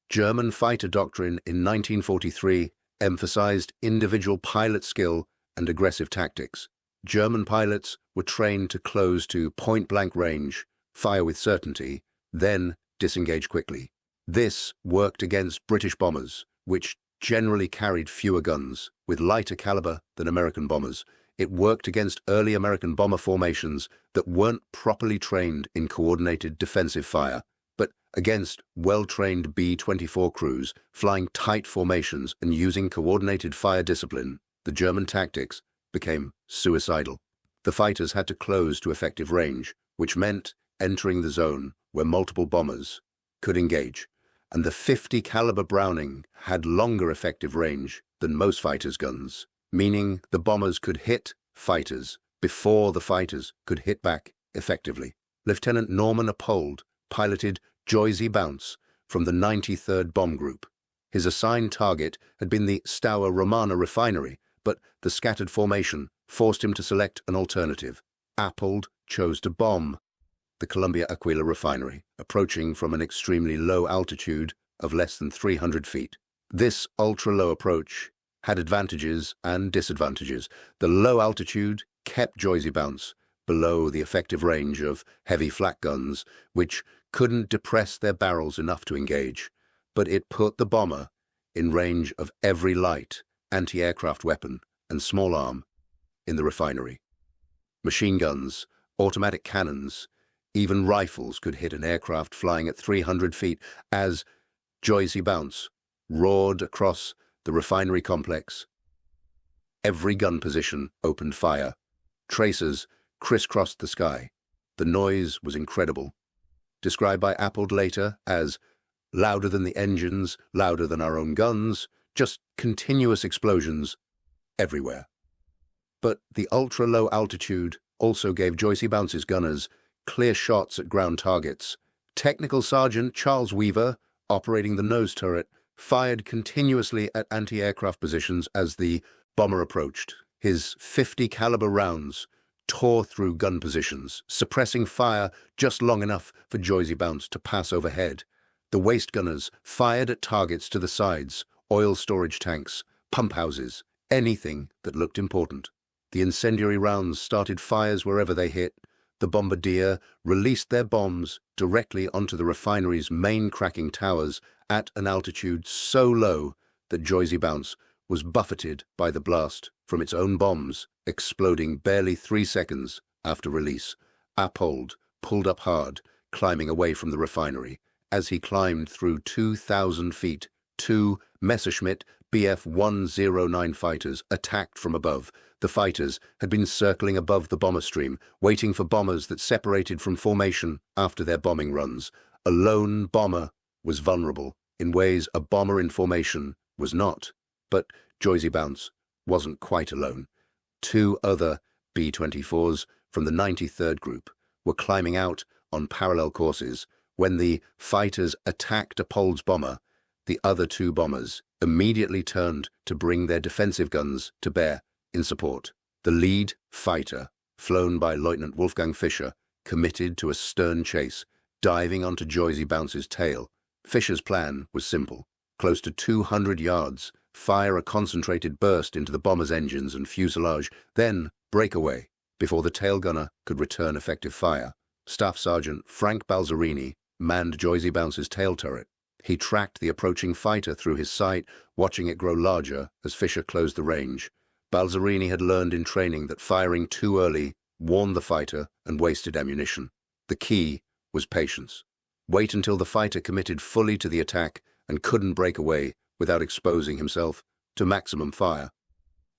German fighter doctrine in 1943 emphasized individual pilot skill and aggressive tactics. German pilots were trained to close to point-blank range, fire with certainty, then disengage quickly. This worked against British bombers, which generally carried fewer guns, with lighter caliber than American bombers. It worked against early American bomber formations that weren't properly trained in coordinated defensive fire, but against well-trained B-24 crews flying tight formations and using coordinated fire discipline, the German tactics became suicidal. The fighters had to close to effective range, which meant entering the zone where multiple bombers could engage, and the .50 caliber Browning had longer effective range than most fighters' guns, meaning the bombers could hit fighters before the fighters could hit back effectively. Lieutenant Norman Appold piloted Joyzy Bounce from the 93rd Bomb Group. His assigned target had been the Stour Romana refinery, but the scattered formation forced him to select an alternative. Appold chose to bomb the Columbia Aquila refinery, approaching from an extremely low altitude of less than 300 feet. This ultra-low approach had advantages and disadvantages. The low altitude kept Joyzy Bounce below the effective range of heavy flak guns, which couldn't depress their barrels enough to engage, but it put the bomber in range of every light, anti-aircraft weapon and small arm in the refinery. Machine guns, automatic cannons, even rifles could hit an aircraft flying at 300 feet as Joyzy Bounce roared across the refinery complex. Every gun position opened fire. Tracers crisscrossed the sky. The noise was incredible, described by Appold later as louder than the engines, louder than our own guns, just continuous explosions everywhere. But the ultra-low altitude also gave Joyzy Bounce's gunners clear shots at ground targets. Technical Sergeant Charles Weaver, operating the nose turret, fired continuously at anti-aircraft positions as the bomber approached. His .50 caliber rounds tore through gun positions, suppressing fire just long enough for Joyzy Bounce to pass overhead. The waist gunners fired at targets to the sides, oil storage tanks, pump houses, anything that looked important. The incendiary rounds started fires wherever they hit. The bombardier released their bombs directly onto the refinery's main cracking towers at an altitude so low that Joyzy Bounce was buffeted by the blast from its own bombs, exploding barely 3 seconds after release. Appold pulled up hard, climbing away from the refinery. As he climbed through 2,000 feet, 2 Messerschmitt Bf-109 fighters attacked from above. The fighters had been circling above the bomber stream, waiting for bombers that separated from formation after their bombing runs. A lone bomber was vulnerable in ways a bomber in formation was not. But Joyzy Bounce wasn't quite alone. 2 other B-24s from the 93rd Group were climbing out on parallel courses. When the fighters attacked Appold's bomber, the other 2 bombers immediately turned to bring their defensive guns to bear in support. The lead fighter, flown by Lieutenant Wolfgang Fischer, committed to a stern chase, diving onto Joyzy Bounce's tail. Fischer's plan was simple. Close to 200 yards, fire a concentrated burst into the bomber's engines and fuselage, then break away before the tail gunner could return effective fire. Staff Sergeant Frank Balzerini manned Joyzy Bounce's tail turret. He tracked the approaching fighter through his sight, watching it grow larger as Fischer closed the range. Balzerini had learned in training that firing too early warned the fighter and wasted ammunition. The key was patience. Wait until the fighter committed fully to the attack and couldn't break away without exposing himself to maximum fire.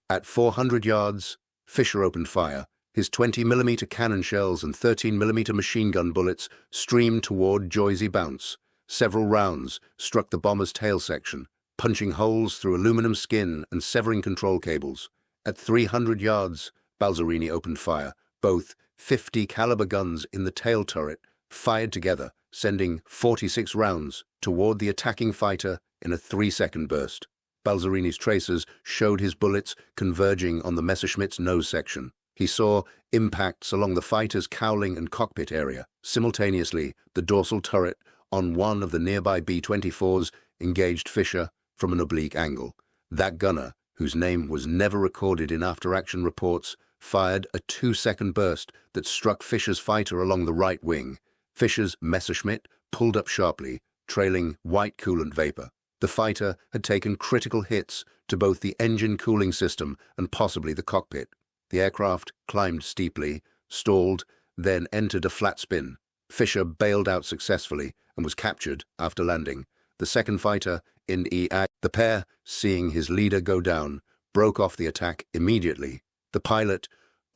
At 400 yards, Fischer opened fire. His 20mm cannon shells and 13mm machine gun bullets streamed toward Joyzy Bounce, Several rounds struck the bomber's tail section, punching holes through aluminum skin and severing control cables. At 300 yards, Balzerini opened fire. Both 50 caliber guns in the tail turret fired together, sending 46 rounds toward the attacking fighter in a 3-second burst. Balzerini's tracers showed his bullets converging on the Messerschmitt's nose section. He saw impacts along the fighter's cowling and cockpit area. Simultaneously, the dorsal turret on one of the nearby B-24s engaged Fischer from an oblique angle. That gunner, whose name was never recorded in after-action reports, fired a 2-second burst that struck Fischer's fighter along the right wing. Fischer's Messerschmitt pulled up sharply, trailing white coolant vapor. The fighter had taken critical hits to both the engine cooling system and possibly the cockpit. The aircraft climbed steeply, stalled, then entered a flat spin. Fischer bailed out successfully and was captured after landing. The second fighter in EA. The pair, seeing his leader go down, broke off the attack immediately. The pilot,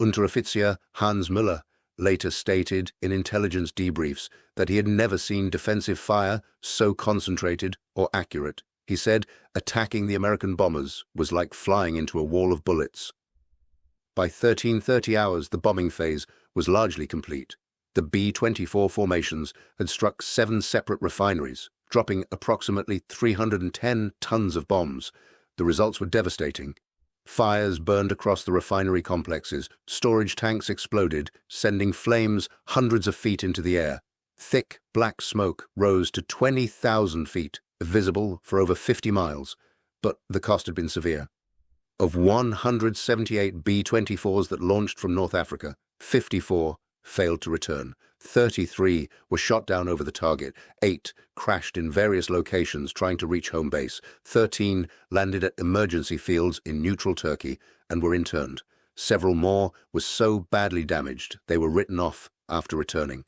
Unteroffizier Hans Müller, later stated in intelligence debriefs that he had never seen defensive fire so concentrated or accurate. He said attacking the American bombers was like flying into a wall of bullets. By 13:30 hours, the bombing phase was largely complete. The B-24 formations had struck 7 separate refineries, dropping approximately 310 tons of bombs. The results were devastating. Fires burned across the refinery complexes, storage tanks exploded, sending flames hundreds of feet into the air. Thick, black smoke rose to 20,000 feet, visible for over 50 miles, but the cost had been severe. Of 178 B-24s that launched from North Africa, 54 failed to return. 33 were shot down over the target. 8 crashed in various locations trying to reach home base. 13 landed at emergency fields in neutral Turkey and were interned. Several more were so badly damaged they were written off after returning.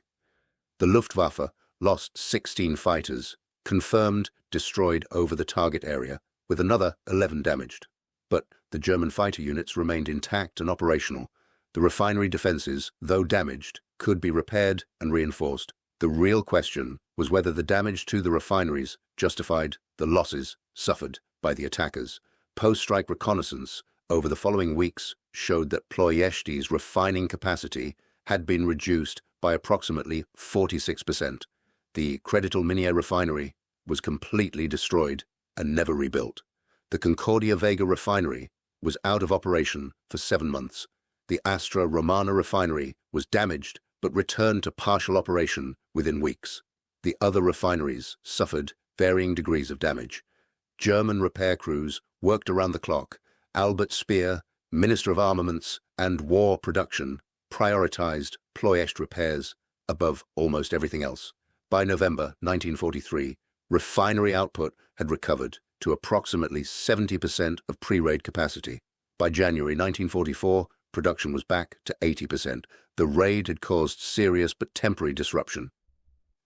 The Luftwaffe lost 16 fighters, confirmed destroyed over the target area, with another 11 damaged. But the German fighter units remained intact and operational. The refinery defenses, though damaged, could be repaired and reinforced. The real question was whether the damage to the refineries justified the losses suffered by the attackers. Post-strike reconnaissance over the following weeks showed that Ploești's refining capacity had been reduced by approximately 46%. The Creditul Minier refinery was completely destroyed and never rebuilt. The Concordia Vega refinery was out of operation for 7 months. The Astra Romana refinery was damaged but returned to partial operation within weeks. The other refineries suffered varying degrees of damage. German repair crews worked around the clock. Albert Speer, Minister of Armaments and War Production, prioritized Ploești repairs above almost everything else. By November 1943, refinery output had recovered to approximately 70% of pre-raid capacity. By January 1944, production was back to 80%. The raid had caused serious but temporary disruption.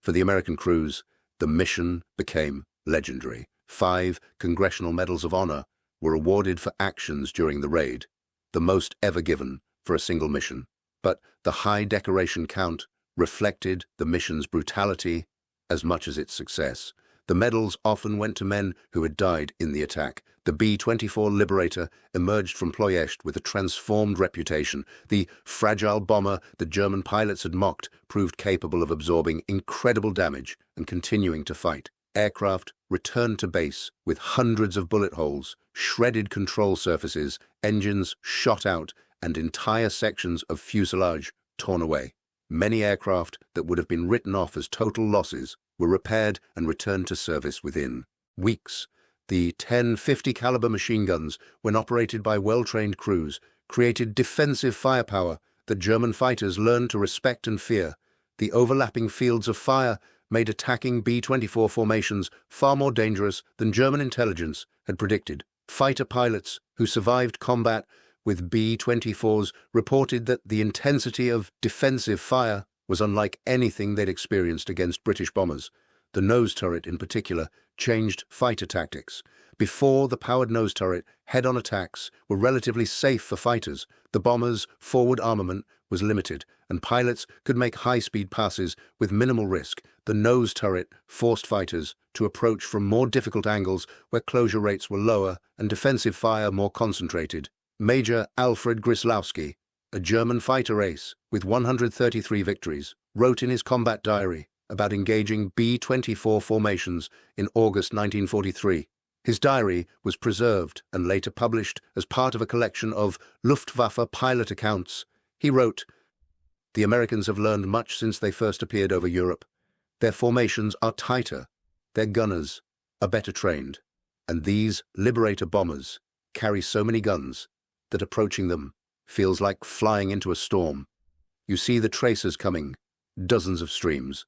For the American crews, the mission became legendary. 5 Congressional Medals of Honor were awarded for actions during the raid, the most ever given for a single mission. But the high decoration count reflected the mission's brutality as much as its success. The medals often went to men who had died in the attack. The B-24 Liberator emerged from Ploești with a transformed reputation. The fragile bomber that German pilots had mocked proved capable of absorbing incredible damage and continuing to fight. Aircraft returned to base with hundreds of bullet holes, shredded control surfaces, engines shot out, and entire sections of fuselage torn away. Many aircraft that would have been written off as total losses were repaired and returned to service within weeks. The 10 50 caliber machine guns, when operated by well-trained crews, created defensive firepower that German fighters learned to respect and fear. The overlapping fields of fire made attacking B-24 formations far more dangerous than German intelligence had predicted. Fighter pilots who survived combat with B-24s reported that the intensity of defensive fire was unlike anything they'd experienced against British bombers. The nose turret, in particular, changed fighter tactics. Before the powered nose turret, head-on attacks were relatively safe for fighters. The bomber's forward armament was limited, and pilots could make high-speed passes with minimal risk. The nose turret forced fighters to approach from more difficult angles where closure rates were lower and defensive fire more concentrated. Major Alfred Grislowski, a German fighter ace with 133 victories, wrote in his combat diary about engaging B-24 formations in August 1943. His diary was preserved and later published as part of a collection of Luftwaffe pilot accounts. He wrote, "The Americans have learned much since they first appeared over Europe. Their formations are tighter, their gunners are better trained, and these Liberator bombers carry so many guns that approaching them feels like flying into a storm. You see the tracers coming, dozens of streams,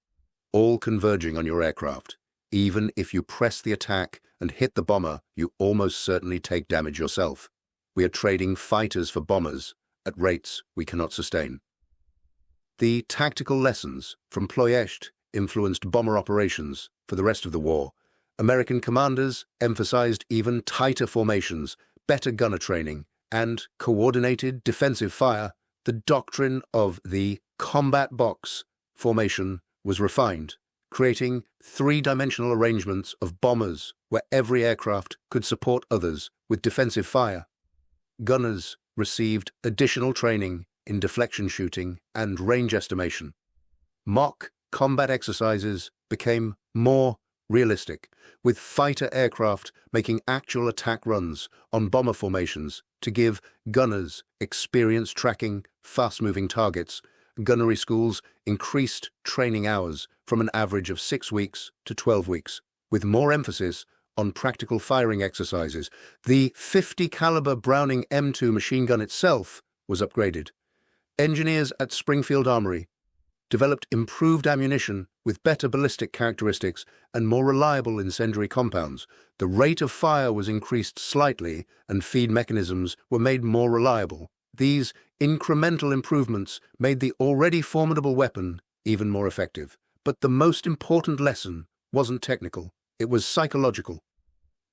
all converging on your aircraft. Even if you press the attack and hit the bomber, you almost certainly take damage yourself. We are trading fighters for bombers at rates we cannot sustain." The tactical lessons from Ploești influenced bomber operations for the rest of the war. American commanders emphasized even tighter formations, better gunner training, and coordinated defensive fire. The doctrine of the combat box formation was refined, creating three-dimensional arrangements of bombers where every aircraft could support others with defensive fire. Gunners received additional training in deflection shooting and range estimation. Mock combat exercises became more realistic, with fighter aircraft making actual attack runs on bomber formations to give gunners experience tracking fast-moving targets. Gunnery schools increased training hours from an average of 6 weeks to 12 weeks, with more emphasis on practical firing exercises. The 50 caliber Browning M2 machine gun itself was upgraded. Engineers at Springfield Armory developed improved ammunition with better ballistic characteristics and more reliable incendiary compounds. The rate of fire was increased slightly and feed mechanisms were made more reliable. These incremental improvements made the already formidable weapon even more effective. But the most important lesson wasn't technical, it was psychological.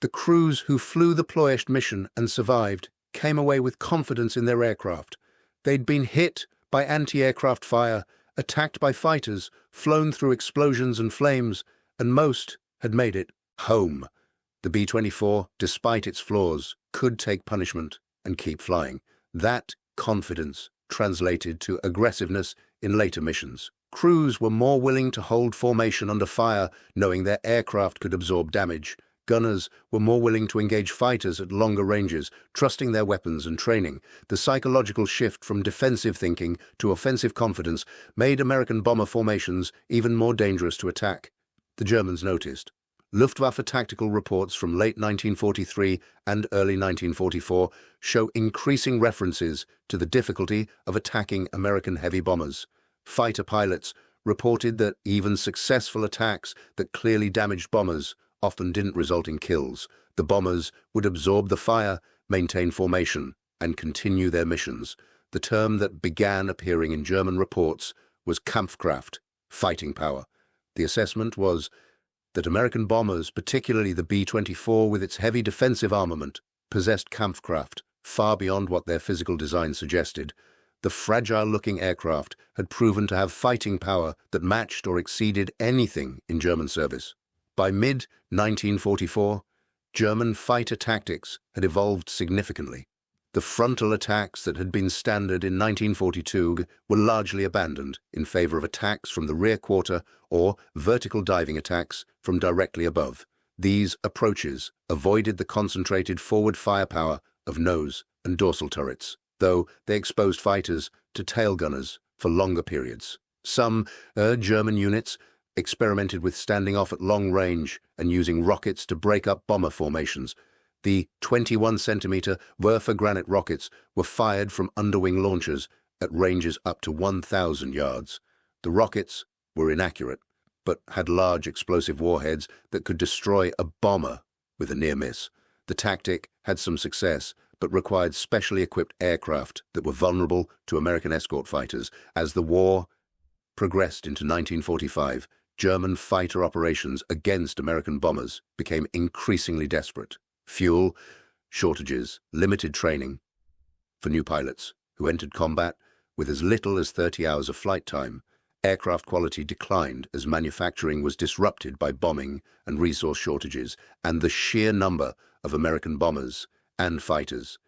The crews who flew the Ploești mission and survived came away with confidence in their aircraft. They'd been hit by anti-aircraft fire, attacked by fighters, flown through explosions and flames, and most had made it home. The B-24, despite its flaws, could take punishment and keep flying. That confidence translated to aggressiveness in later missions. Crews were more willing to hold formation under fire, knowing their aircraft could absorb damage. Gunners were more willing to engage fighters at longer ranges, trusting their weapons and training. The psychological shift from defensive thinking to offensive confidence made American bomber formations even more dangerous to attack. The Germans noticed. Luftwaffe tactical reports from late 1943 and early 1944 show increasing references to the difficulty of attacking American heavy bombers. Fighter pilots reported that even successful attacks that clearly damaged bombers often didn't result in kills. The bombers would absorb the fire, maintain formation, and continue their missions. The term that began appearing in German reports was Kampfkraft, fighting power. The assessment was that American bombers, particularly the B-24 with its heavy defensive armament, possessed Kampfkraft far beyond what their physical design suggested. The fragile-looking aircraft had proven to have fighting power that matched or exceeded anything in German service. By mid-1944, German fighter tactics had evolved significantly. The frontal attacks that had been standard in 1942 were largely abandoned in favor of attacks from the rear quarter or vertical diving attacks from directly above. These approaches avoided the concentrated forward firepower of nose and dorsal turrets, though they exposed fighters to tail gunners for longer periods. Some German units experimented with standing off at long range and using rockets to break up bomber formations. The 21-centimeter Werfer granite rockets were fired from underwing launchers at ranges up to 1,000 yards. The rockets were inaccurate, but had large explosive warheads that could destroy a bomber with a near miss. The tactic had some success, but required specially equipped aircraft that were vulnerable to American escort fighters. As the war progressed into 1945, German fighter operations against American bombers became increasingly desperate. Fuel shortages, limited training for new pilots who entered combat with as little as 30 hours of flight time, Aircraft quality declined as manufacturing was disrupted by bombing and resource shortages, and the sheer number of American bombers and fighters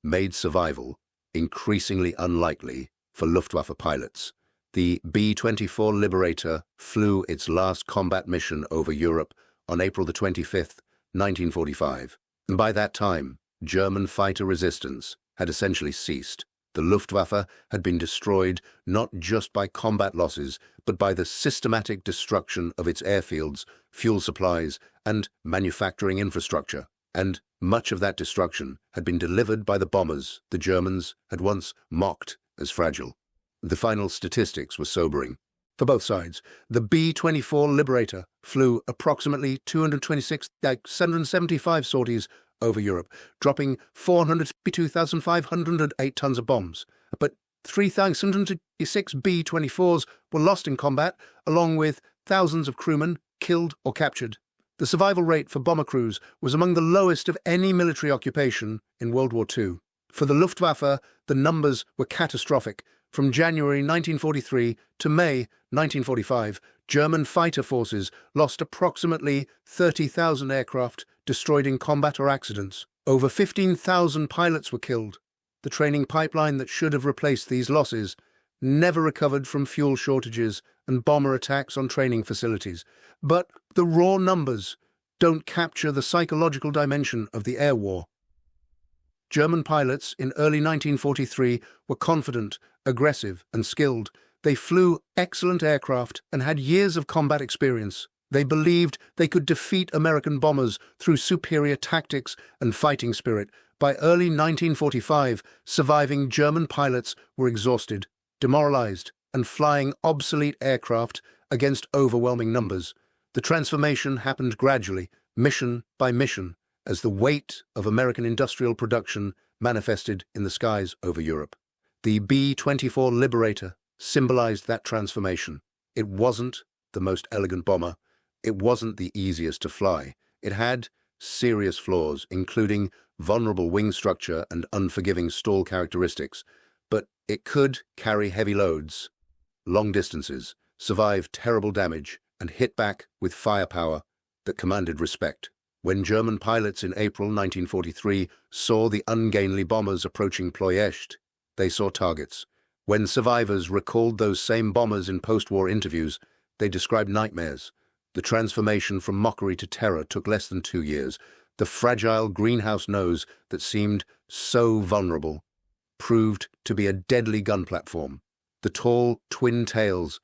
made survival increasingly unlikely for Luftwaffe pilots. The B-24 Liberator flew its last combat mission over Europe on April 25, 1945. And by that time, German fighter resistance had essentially ceased. The Luftwaffe had been destroyed not just by combat losses, but by the systematic destruction of its airfields, fuel supplies, and manufacturing infrastructure. And much of that destruction had been delivered by the bombers the Germans had once mocked as fragile. The final statistics were sobering. For both sides, the B-24 Liberator flew approximately 226,775 sorties over Europe, dropping 452,508 tons of bombs. But 3,606 B-24s were lost in combat, along with thousands of crewmen killed or captured. The survival rate for bomber crews was among the lowest of any military occupation in World War II. For the Luftwaffe, the numbers were catastrophic. From January 1943 to May 1945, German fighter forces lost approximately 30,000 aircraft destroyed in combat or accidents. Over 15,000 pilots were killed. The training pipeline that should have replaced these losses never recovered from fuel shortages and bomber attacks on training facilities. But the raw numbers don't capture the psychological dimension of the air war. German pilots in early 1943 were confident, aggressive, and skilled. They flew excellent aircraft and had years of combat experience. They believed they could defeat American bombers through superior tactics and fighting spirit. By early 1945, surviving German pilots were exhausted, demoralized, and flying obsolete aircraft against overwhelming numbers. The transformation happened gradually, mission by mission, as the weight of American industrial production manifested in the skies over Europe. The B-24 Liberator symbolized that transformation. It wasn't the most elegant bomber. It wasn't the easiest to fly. It had serious flaws, including vulnerable wing structure and unforgiving stall characteristics. But it could carry heavy loads, long distances, survive terrible damage, and hit back with firepower that commanded respect. When German pilots in April 1943 saw the ungainly bombers approaching Ploești, they saw targets. When survivors recalled those same bombers in post-war interviews, they described nightmares. The transformation from mockery to terror took less than 2 years. The fragile greenhouse nose that seemed so vulnerable proved to be a deadly gun platform. The tall twin tails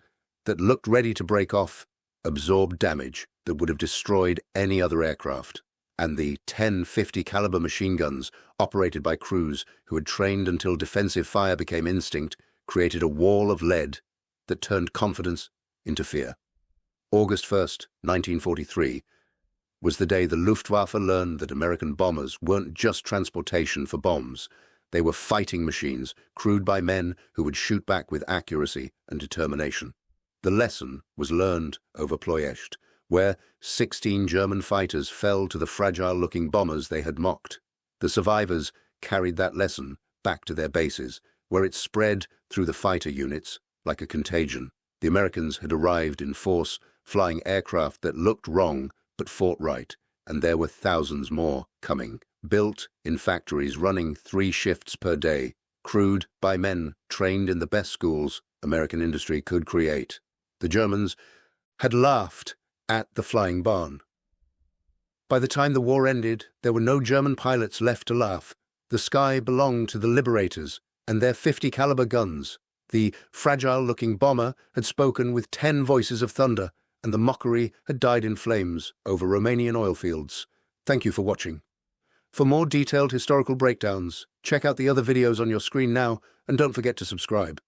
that looked ready to break off absorbed damage that would have destroyed any other aircraft. And the 10-50 caliber machine guns, operated by crews who had trained until defensive fire became instinct, created a wall of lead that turned confidence into fear. August 1st, 1943, was the day the Luftwaffe learned that American bombers weren't just transportation for bombs. They were fighting machines, crewed by men who would shoot back with accuracy and determination. The lesson was learned over Ploești, where 16 German fighters fell to the fragile-looking bombers they had mocked. The survivors carried that lesson back to their bases, where it spread through the fighter units like a contagion. The Americans had arrived in force, flying aircraft that looked wrong but fought right, and there were thousands more coming, built in factories running 3 shifts per day, crewed by men trained in the best schools American industry could create. The Germans had laughed at the flying barn. By the time the war ended, there were no German pilots left to laugh. The sky belonged to the Liberators and their 50 caliber guns. The fragile-looking bomber had spoken with 10 voices of thunder, and the mockery had died in flames over Romanian oil fields. Thank you for watching. For more detailed historical breakdowns, check out the other videos on your screen now, and don't forget to subscribe.